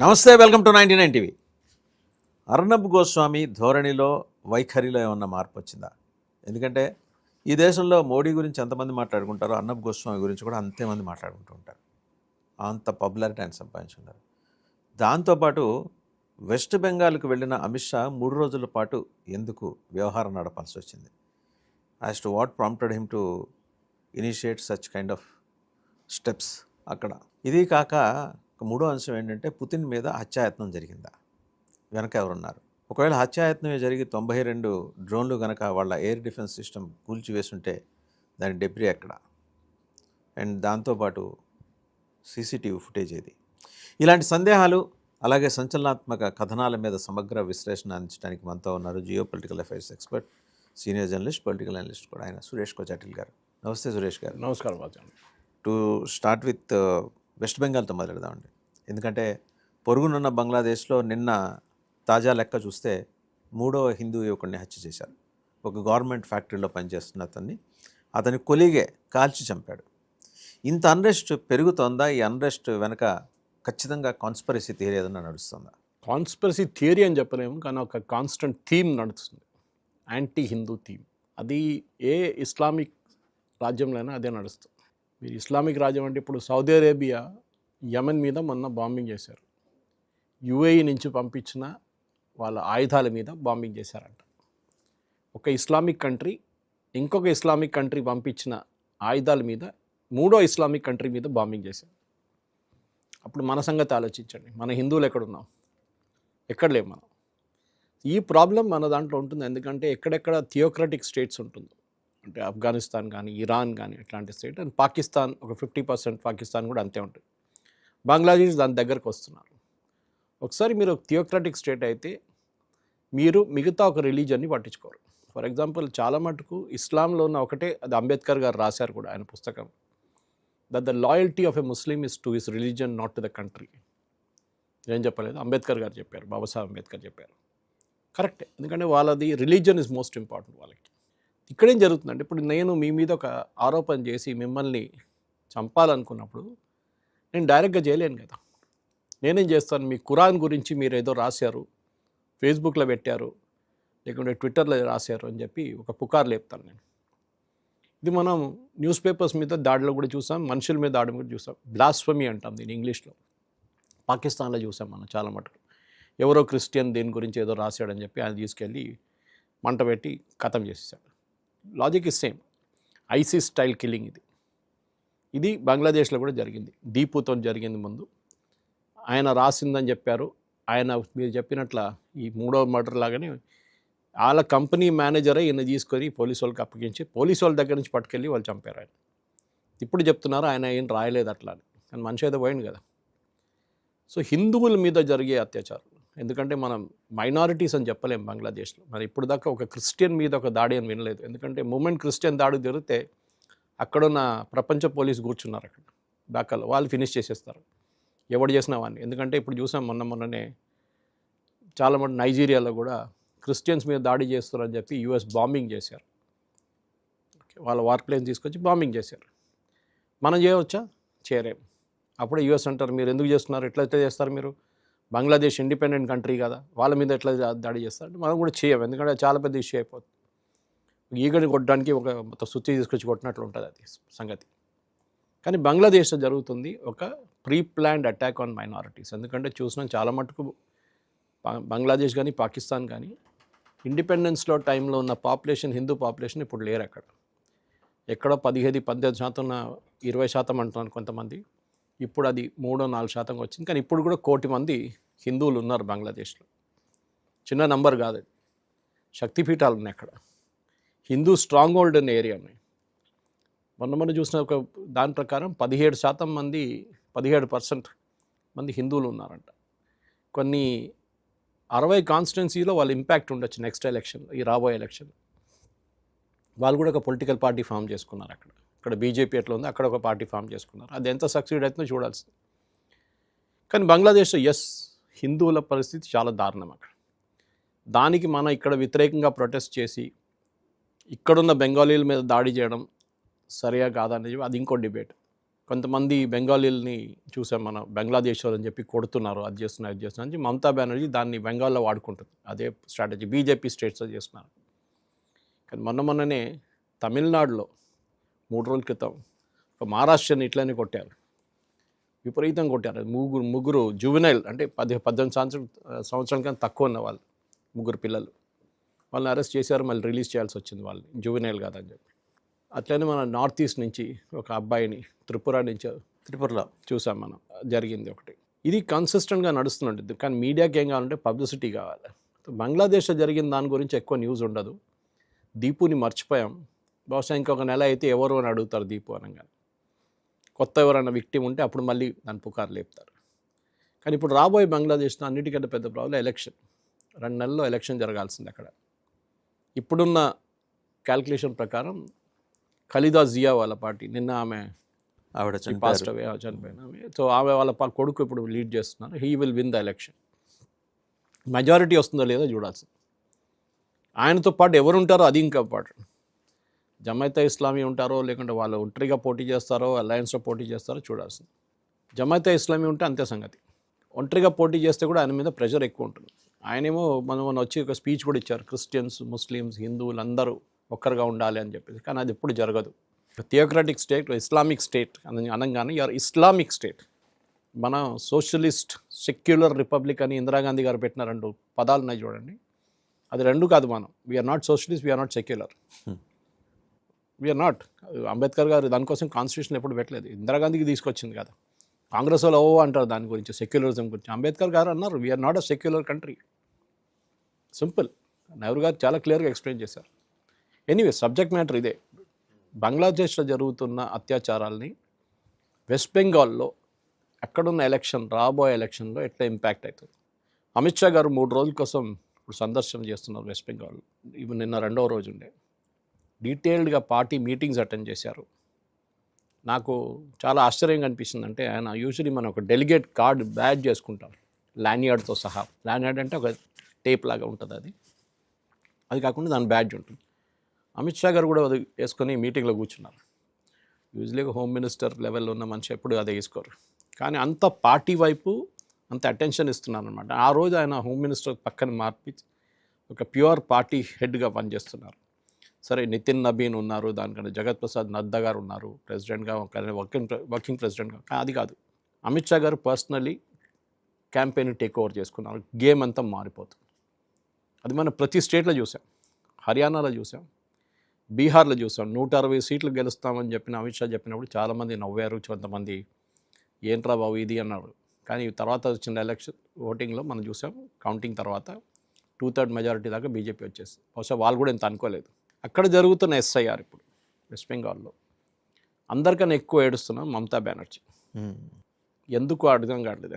నమస్తే, welcome to 99 TV. Arnab Goswami ధోరణిలో, వైఖరిలో ఏమన్నా మార్పు వచ్చిందా? ఎందుకంటే ఈ దేశంలో మోడీ గురించి ఎంతమంది మాట్లాడుకుంటారో అర్నబ్ గోస్వామి గురించి కూడా అంతేమంది మాట్లాడుకుంటూ ఉంటారు. అంత పాపులారిటీ ఆయన సంపాదించుకున్నారు. దాంతోపాటు వెస్ట్ బెంగాల్కి వెళ్ళిన అమిత్ షా 3 రోజుల పాటు ఎందుకు వ్యవహారం నడపాల్సి వచ్చింది? As to what prompted him to initiate such kind of steps అక్కడ. ఇది కాక మూడో అంశం ఏంటంటే, పుతిన్ మీద హత్యాయత్నం జరిగిందా? వెనక ఎవరున్నారు? ఒకవేళ హత్యాయత్నమే జరిగి 92 డ్రోన్లు కనుక వాళ్ళ ఎయిర్ డిఫెన్స్ సిస్టమ్ కూల్చివేసుంటే దాని డెబ్రీ ఎక్కడ? అండ్ దాంతోపాటు సీసీటీవీ ఫుటేజ్ ఏది? ఇలాంటి సందేహాలు, అలాగే సంచలనాత్మక కథనాల మీద సమగ్ర విశ్లేషణ అందించడానికి మనతో ఉన్నారు Jio political affairs expert, senior journalist, political analyst కూడా ఆయన సురేష్ కోచాటిల్ గారు. నమస్తే సురేష్ గారు. నమస్కారం. టు స్టార్ట్ విత్ వెస్ట్ బెంగాల్తో మొదలెడదామండి. ఎందుకంటే పొరుగునున్న బంగ్లాదేశ్లో నిన్న తాజా లెక్క చూస్తే 3వ హిందూ యువకుడిని హత్య చేశారు. ఒక గవర్నమెంట్ ఫ్యాక్టరీలో పనిచేస్తున్న అతని కొలీగే కాల్చి చంపాడు. ఇంత అన్రెస్ట్ పెరుగుతోందా? ఈ అన్రెస్ట్ వెనక ఖచ్చితంగా కాన్స్పిరసీ థియరీ ఏదన్నా నడుస్తుందా? కాన్స్పిరసీ థియరీ అని చెప్పలేము, కానీ ఒక కాన్స్టెంట్ థీమ్ నడుస్తుంది, యాంటీ హిందూ థీమ్. అది ఏ ఇస్లామిక్ రాజ్యంలో అయినా అదే నడుస్తుంది. మీరు ఇస్లామిక్ రాజ్యం అంటే ఇప్పుడు సౌదీ అరేబియా యెమెన్ మీద మొన్న బాంబింగ్ చేశారు. యుఏఈ నుంచి పంపించిన వాళ్ళ ఆయుధాల మీద బాంబింగ్ చేశారంట. ఒక ఇస్లామిక్ కంట్రీ ఇంకొక ఇస్లామిక్ కంట్రీ పంపించిన ఆయుధాల మీద 3వ ఇస్లామిక్ కంట్రీ మీద బాంబింగ్ చేశారు. అప్పుడు మన సంగతి ఆలోచించండి. మన హిందువులు ఎక్కడున్నాం? ఎక్కడ లేవు మనం. ఈ ప్రాబ్లం మన దాంట్లో ఉంటుంది. ఎందుకంటే ఎక్కడెక్కడ థియోక్రటిక్ స్టేట్స్ ఉంటుంది, అంటే ఆఫ్ఘనిస్తాన్ కానీ, ఇరాన్ కానీ అట్లాంటి స్టేట్, అండ్ పాకిస్తాన్ ఒక 50% పాకిస్తాన్ కూడా అంతే ఉంటుంది. బంగ్లాదేశ్ దాని దగ్గరకు వస్తున్నారు. ఒకసారి మీరు థియోక్రటిక్ స్టేట్ అయితే మీరు మిగతా ఒక రిలీజన్ని పట్టించుకోరు. ఫర్ ఎగ్జాంపుల్, చాలా మటుకు ఇస్లాంలో ఉన్న ఒకటే, అది అంబేద్కర్ గారు రాశారు కూడా ఆయన పుస్తకం, that the loyalty of a Muslim is to his religion, not to the country. ఏం చెప్పలేదు, అంబేద్కర్ గారు చెప్పారు, బాబాసాహెబ్ అంబేద్కర్ చెప్పారు. కరెక్టే, ఎందుకంటే వాళ్ళది రిలీజన్ ఇస్ మోస్ట్ ఇంపార్టెంట్ వాళ్ళకి. ఇక్కడేం జరుగుతుందంటే, ఇప్పుడు నేను మీ మీద ఒక ఆరోపణ చేసి మిమ్మల్ని చంపాలనుకున్నప్పుడు నేను డైరెక్ట్గా చేయలేను కదా. నేనేం చేస్తాను, మీ ఖురాన్ గురించి మీరు ఏదో రాశారు, ఫేస్బుక్లో పెట్టారు, లేకుంటే ట్విట్టర్లో రాశారు అని చెప్పి ఒక పుకారు లేపుతాను నేను. ఇది మనం న్యూస్ పేపర్స్ మీద దాడిలో కూడా చూసాం, మనుషుల మీద దాడి కూడా చూసాం. బ్లాస్ఫమీ అంటాం దీన్ని ఇంగ్లీష్లో. పాకిస్తాన్లో చూసాం మనం చాలా మటుకు. ఎవరో క్రిస్టియన్ దీని గురించి ఏదో రాశాడని చెప్పి ఆయన తీసుకెళ్ళి మంట పెట్టి ఖతం చేసేసాడు. Logic is same. ISIS style killing ఇది బంగ్లాదేశ్లో కూడా జరిగింది. దీపుతో జరిగింది ముందు. ఆయన రాసిందని చెప్పారు. ఆయన మీరు చెప్పినట్ల ఈ 3వ మర్డర్ లాగానే వాళ్ళ కంపెనీ మేనేజరే ఈయన తీసుకొని పోలీసు వాళ్ళకి అప్పగించి పోలీసు వాళ్ళ దగ్గర నుంచి పట్టుకెళ్ళి వాళ్ళు చంపారు ఆయన. ఇప్పుడు చెప్తున్నారు ఆయన ఏం రాయలేదు అట్లా అని, కానీ మనిషి అయితే పోయింది కదా. సో హిందువుల మీద జరిగే అత్యాచారం, ఎందుకంటే మనం మైనారిటీస్ అని చెప్పలేం బంగ్లాదేశ్లో. మరి ఇప్పుడు దాకా ఒక క్రిస్టియన్ మీద ఒక దాడి అని వినలేదు. ఎందుకంటే మూమెంట్ క్రిస్టియన్ దాడి జరిగితే అక్కడున్న ప్రపంచ పోలీసు కూర్చున్నారు అక్కడ ఢాకాలో, వాళ్ళు ఫినిష్ చేసేస్తారు ఎవడు చేసినా వాడిని. ఎందుకంటే ఇప్పుడు చూసాం మొన్ననే చాలామంది నైజీరియాలో కూడా క్రిస్టియన్స్ మీద దాడి చేస్తారని చెప్పి యూఎస్ బాంబింగ్ చేశారు. వాళ్ళ వార్ ప్లేన్ తీసుకొచ్చి బాంబింగ్ చేశారు. మనం చేయవచ్చా? చేయలేం. అప్పుడే యూఎస్ అంటారు, మీరు ఎందుకు చేస్తున్నారు, ఎట్లయితే చేస్తారు మీరు, బంగ్లాదేశ్ ఇండిపెండెంట్ కంట్రీ కదా, వాళ్ళ మీద ఎట్లా దాడి చేస్తారు అంటే మనం కూడా చేయం. ఎందుకంటే చాలా పెద్ద ఇష్యూ అయిపోతుంది. ఈగని కొట్టడానికి ఒక మొత్తం సుత్తి తీసుకొచ్చి కొట్టినట్లు ఉంటుంది అది సంగతి. కానీ బంగ్లాదేశ్లో జరుగుతుంది ఒక pre planned attack on minorities. ఎందుకంటే చూసినాం చాలా మటుకు బంగ్లాదేశ్ కానీ పాకిస్తాన్ కానీ ఇండిపెండెన్స్లో టైంలో ఉన్న పాపులేషన్, హిందూ పాపులేషన్ ఇప్పుడు లేరు అక్కడ. ఎక్కడో 15-18% ఉన్న 20% అంటున్నారు కొంతమంది. ఇప్పుడు అది 3-4% వచ్చింది. కానీ ఇప్పుడు కూడా 1 కోటి మంది హిందువులు ఉన్నారు బంగ్లాదేశ్లో. చిన్న నంబర్ కాదు అది. శక్తిపీఠాలు ఉన్నాయి అక్కడ, హిందూ స్ట్రాంగ్ హోల్డ్ ఉన్న ఏరియా ఉన్నాయి. మొన్న చూసిన ఒక దాని ప్రకారం 17% మంది 17% మంది హిందువులు ఉన్నారంట. కొన్ని 60 కాన్స్టిట్యున్సీలో వాళ్ళ ఇంపాక్ట్ ఉండొచ్చు నెక్స్ట్ ఎలక్షన్లో, ఈ రాబోయే ఎలక్షన్. వాళ్ళు కూడా ఒక పొలిటికల్ పార్టీ ఫామ్ చేసుకున్నారు అక్కడ. ఇక్కడ బీజేపీ ఎట్లా ఉంది, అక్కడ ఒక పార్టీ ఫామ్ చేసుకున్నారు. అది ఎంత సక్సీడ్ అవుతుందో చూడాల్సింది. కానీ బంగ్లాదేశ్లో హిందువుల పరిస్థితి చాలా దారుణం అక్కడ. దానికి మనం ఇక్కడ వ్యతిరేకంగా ప్రొటెస్ట్ చేసి ఇక్కడున్న బెంగాలీల మీద దాడి చేయడం సరియా కాదనేది అది ఇంకో డిబేట్. కొంతమంది బెంగాలీలని చూసాం మనం, బంగ్లాదేశ్ అని చెప్పి కొడుతున్నారు, అది చేస్తున్నారు అని మమతా బెనర్జీ దాన్ని బెంగాల్లో వాడుకుంటుంది. అదే స్ట్రాటజీ బీజేపీ స్టేట్స్లో చేస్తున్నారు. కానీ మొన్ననే తమిళనాడులో 3 రోజుల క్రితం ఒక మహారాష్ట్రని ఇట్లనే కొట్టారు, విపరీతంగా కొట్టారు. ముగ్గురు జువెనైల్ అంటే 18 సంవత్సరాల కన్నా తక్కువ ఉన్న వాళ్ళు, 3 పిల్లలు, వాళ్ళని అరెస్ట్ చేశారు. మళ్ళీ రిలీజ్ చేయాల్సి వచ్చింది వాళ్ళని, జువెనైల్ కాదని చెప్పి. అట్లనే మన నార్త్ ఈస్ట్ నుంచి ఒక అబ్బాయిని త్రిపురలో చూసాం మనం, జరిగింది ఒకటి. ఇది కన్సిస్టెంట్గా నడుస్తుంటుంది. కానీ మీడియాకి ఏం కావాలంటే పబ్లిసిటీ కావాలి. బంగ్లాదేశ్లో జరిగిన దాని గురించి ఎక్కువ న్యూస్ ఉండదు. దీపుని మర్చిపోయాం. బహుశా ఇంకొక నెల అయితే ఎవరు అని అడుగుతారు దీపు అనగానే. కొత్త ఎవరైనా విక్టిమ్ ఉంటే అప్పుడు మళ్ళీ దాని పుకారు లేపుతారు. కానీ ఇప్పుడు రాబోయే బంగ్లాదేశ్లో అన్నిటికంటే పెద్ద ప్రాబ్లం ఎలక్షన్. 2 నెలల్లో ఎలక్షన్ జరగాల్సింది అక్కడ. ఇప్పుడున్న క్యాల్కులేషన్ ప్రకారం ఖలీదా జియా వాళ్ళ పార్టీ, నిన్న ఆవిడ చనిపోయిన ఆమె, సో ఆమె వాళ్ళ కొడుకు ఇప్పుడు లీడ్ చేస్తున్నారు. He will win the election. Majority వస్తుందో లేదో చూడాల్సింది. ఆయనతో పాటు ఎవరు ఉంటారో అది ఇంకా ఇంపార్టెంట్. జమాయితా ఇస్లామీ ఉంటారో లేకుంటే వాళ్ళు ఒంటరిగా పోటీ చేస్తారో అలయన్స్లో పోటీ చేస్తారో చూడాల్సింది. జమాయితా ఇస్లామీ ఉంటే అంతే సంగతి. ఒంటరిగా పోటీ చేస్తే కూడా ఆయన మీద ప్రెషర్ ఎక్కువ ఉంటుంది. ఆయనేమో మనం వచ్చి ఒక స్పీచ్ కూడా ఇచ్చారు, క్రిస్టియన్స్, ముస్లిమ్స్, హిందువులు అందరూ ఒక్కరుగా ఉండాలి అని చెప్పేసి. కానీ అది ఎప్పుడు జరగదు. థియోక్రాటిక్ స్టేట్, ఇస్లామిక్ స్టేట్ అనగానే యూఆర్ ఇస్లామిక్ స్టేట్. మన సోషలిస్ట్ సెక్యులర్ రిపబ్లిక్ అని ఇందిరాగాంధీ గారు పెట్టిన 2 పదాలు ఉన్నాయి చూడండి, అది 2 కాదు. మనం we are not socialist, we are not secular, we are not. Ambedkar గారు దానికోసం కాన్స్టిట్యూషన్ ఎప్పుడు పెట్టలేదు, ఇందిరాగాంధీకి తీసుకొచ్చింది కదా. కాంగ్రెస్ వాళ్ళు అంటారు దాని గురించి, సెక్యులరిజం గురించి. అంబేద్కర్ గారు అన్నారు we are not a secular country. Simple. Nehru గారు చాలా క్లియర్గా ఎక్స్ప్లెయిన్ చేశారు. ఎనీవే, సబ్జెక్ట్ మ్యాటర్ ఇదే. బంగ్లాదేశ్లో జరుగుతున్న అత్యాచారాల్ని వెస్ట్ బెంగాల్లో అక్కడున్న ఎలక్షన్, రాబోయే ఎలక్షన్లో ఎట్లా ఇంపాక్ట్ అవుతుంది. అమిత్ షా గారు 3 రోజుల కోసం ఇప్పుడు సందర్శన చేస్తున్నారు వెస్ట్ బెంగాల్. ఇవి నిన్న 2వ రోజు ఉండే. డీటెయిల్డ్గా పార్టీ మీటింగ్స్ అటెండ్ చేశారు. నాకు చాలా ఆశ్చర్యంగా అనిపిస్తుంది. అంటే ఆయన యూజువలీ మనం ఒక డెలిగేట్ కార్డ్ బ్యాడ్ చేసుకుంటాం లాన్యార్డ్తో సహా. లాన్యార్డ్ అంటే ఒక టేప్ లాగా ఉంటుంది, అది కాకుండా దాని బ్యాడ్జ్ ఉంటుంది. అమిత్ షా గారు కూడా అది వేసుకొని మీటింగ్లో కూర్చున్నారు. యూజువల్గా హోమ్ మినిస్టర్ లెవెల్లో ఉన్న మనిషి ఎప్పుడు అదే వేసుకోరు. కానీ అంత పార్టీ వైపు అంత అటెన్షన్ ఇస్తున్నారు అనమాట. ఆ రోజు ఆయన హోమ్ మినిస్టర్ పక్కన మార్పి ఒక ప్యూర్ పార్టీ హెడ్గా పనిచేస్తున్నారు. సరే, నితిన్ నబీన్ ఉన్నారు, దానికన్నా జగత్ ప్రసాద్ నడ్డా గారు ఉన్నారు ప్రెసిడెంట్గా, వర్కింగ్ ప్రెసిడెంట్గా. అది కాదు, అమిత్ షా గారు పర్సనలీ క్యాంపెయిన్ టేక్ ఓవర్ చేసుకున్నారు. గేమ్ అంతా మారిపోతుంది. అది మనం ప్రతి స్టేట్లో చూసాం. హర్యానాలో చూసాం, బీహార్లో చూసాం. 160 సీట్లు గెలుస్తామని చెప్పిన అమిత్ షా చెప్పినప్పుడు చాలామంది నవ్వారు. కొంతమంది ఏంట్రా బాబు ఇది అన్నారు. కానీ తర్వాత వచ్చిన ఎలక్షన్ ఓటింగ్లో మనం చూసాం, కౌంటింగ్ తర్వాత 2/3 మెజారిటీ దాకా బీజేపీ వచ్చేసింది. బహుశా వాళ్ళు కూడా ఇంత అనుకోలేదు. అక్కడ జరుగుతున్న ఎస్ఐఆర్ ఇప్పుడు వెస్ట్ బెంగాల్లో అందరికన్నా ఎక్కువ ఏడుస్తున్నాం మమతా బెనర్జీ. ఎందుకు అర్థం కావట్లేదు.